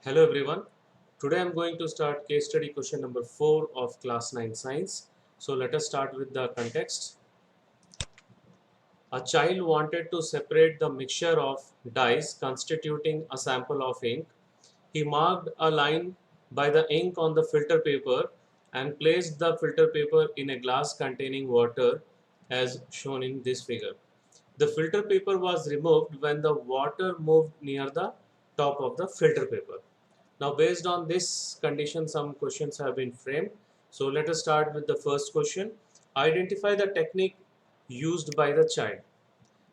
Hello everyone. Today I'm going to start case study question number 4 of class 9 science. So let us start with the context. A child wanted to separate the mixture of dyes constituting a sample of ink. He marked a line by the ink on the filter paper and placed the filter paper in a glass containing water as shown in this figure. The filter paper was removed when the water moved near the top of the filter paper. Now, based on this condition, some questions have been framed. So, let us start with the first question. Identify the technique used by the child.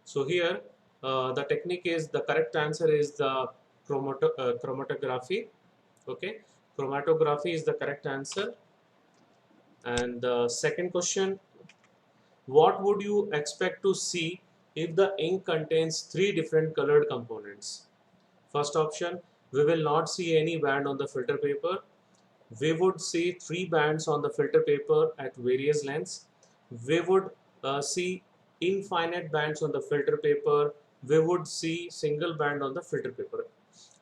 So, here the technique is the correct answer is the chromatography. Okay, chromatography is the correct answer. And the second question, what would you expect to see if the ink contains three different colored components? First option, we will not see any band on the filter paper. We would see three bands on the filter paper at various lengths. We would see infinite bands on the filter paper. We would see single band on the filter paper.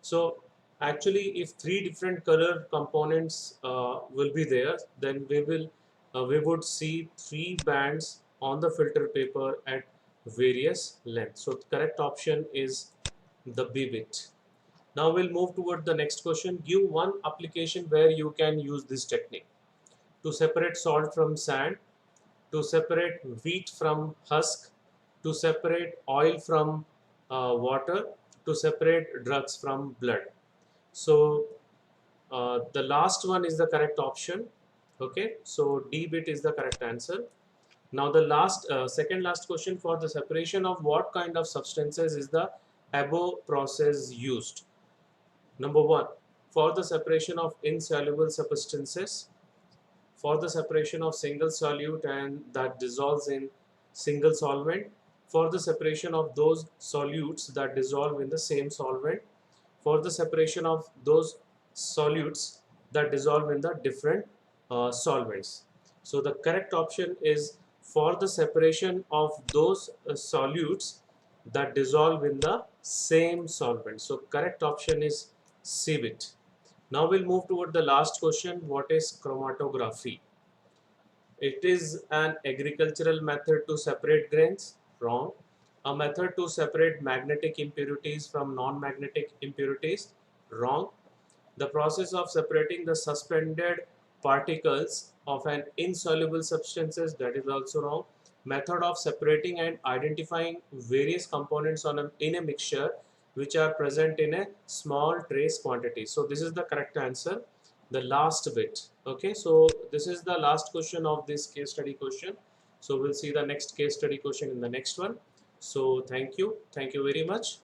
So actually, if three different color components will be there, then we would see three bands on the filter paper at various lengths. So the correct option is the B bit. Now we'll move toward the next question. Give one application where you can use this technique to separate salt from sand, to separate wheat from husk, to separate oil from water, to separate drugs from blood. So the last one is the correct option. Okay, so D bit is the correct answer. Now the second last question, for the separation of what kind of substances is the above process used? Number one, for the separation of insoluble substances, for the separation of single solute and that dissolves in single solvent, for the separation of those solutes that dissolve in the same solvent, for the separation of those solutes that dissolve in the different solvents. So the correct option is for the separation of those solutes that dissolve in the same solvent. So correct option is C bit. Now we'll move toward the last question. What is chromatography? It is an agricultural method to separate grains. Wrong. A method to separate magnetic impurities from non-magnetic impurities. Wrong. The process of separating the suspended particles of an insoluble substances. That is also wrong. Method of separating and identifying various components in a mixture which are present in a small trace quantity. So this is the correct answer, the last bit. Okay, so this is the last question of this case study question. So we'll see the next case study question in the next one. So thank you very much.